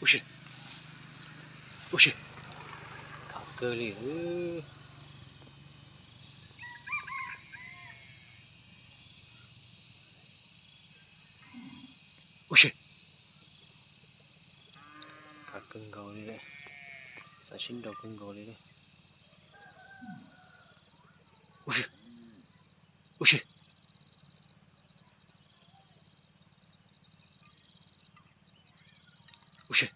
ui xì, ui xì, thảo cơ liền ui xì, cả cưng gầu đi đây, xả chín đầu cưng gầu đi đây, ui xì, ui xì, ui xì,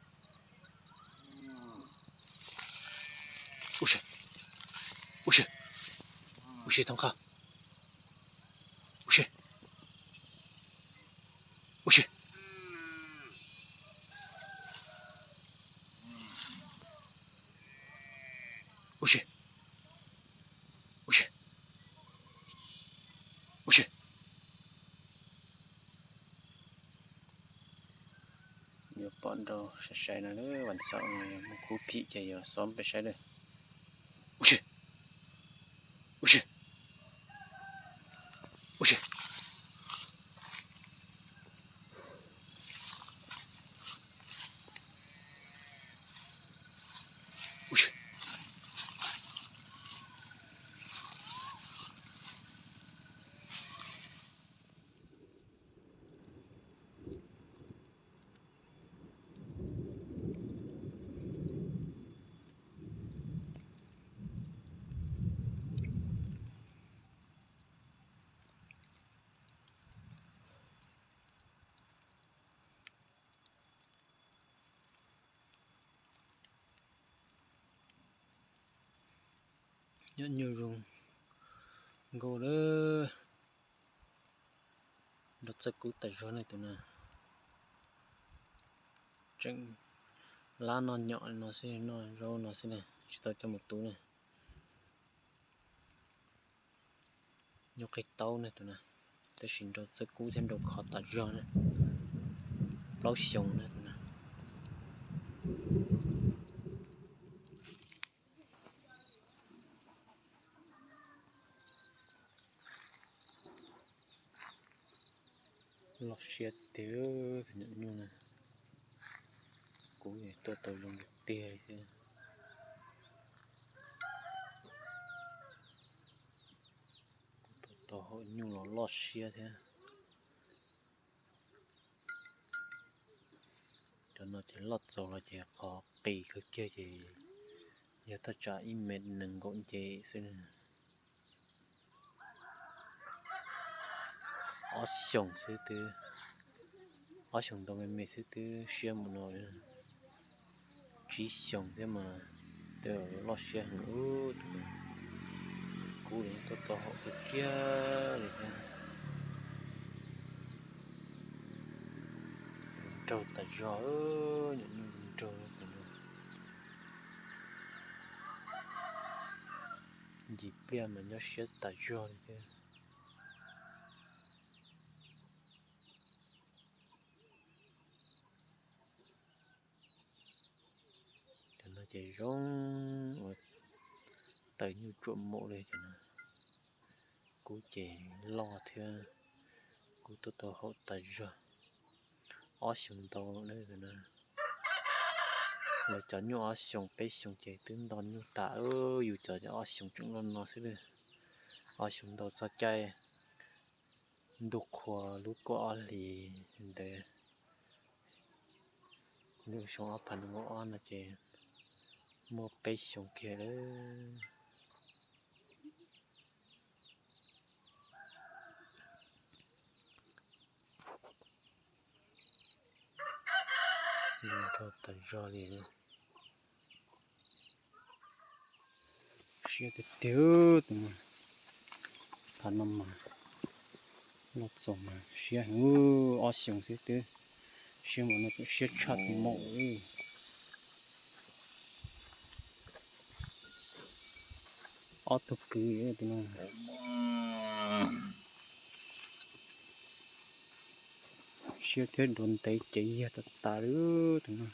ui xì, ui xì, ui xì thằng khờ, ui xì, ui xì, ui xì, ui xì, ui xì. Nhiều bọn đâu sẽ nó nữa vẫn sợ một cú pị chạy ở xóm phải sẽ đây. Ui xì, ui xì, ui xì, ui xì. Nhớ nhiều rùng gồ đó đợt sẽ cú tại gió này tụi nào trứng lá non nhọn nó sẽ nó rau nó sẽ này chỉ tao cho một túi này nhóc cái tàu này tụi nào tôi xin đợt sẽ cú thêm đồ khó tại gió này lâu sống này tụi nào lọt xe tiêu thì nhận luôn này cú này tôi luôn được tia chứ tôi hội nhung nó lọt xe thế cho nó chỉ lọt rồi là chỉ khó kỳ cứ chơi gì giờ ta trả email đừng gọn chị xin ở sông sư tư ở sông đâu mình sư tư xem một nồi chỉ sông thế mà đều lo xe nữa cú đến tôi họ cái kia để trâu ta gió những trâu gì bia mà nó sẽ ta gió thế nó chạy rong tới như trộm mộ đây cho nó cú chạy lo theo cú tôi họ ta gió ở sông đâu đấy rồi nè là cho nhau ở sông bé sông chạy tướng đón nhau tạ dù cho ở sông chúng nó sẽ đi ở sông đâu sao chạy đục hoa lúc có thì để lúc sông ở phần ngõ là chị mua bé sông kia đấy cho tay ra liền xe thì tiêu từ mà thành năm mà lọt sông mà xe ở sông sẽ tiêu xe mà nó cũng xe chặt thì mỏ ở thực cứ từ mà xe thế đồn tay chạy ra ta ta nữa từ mà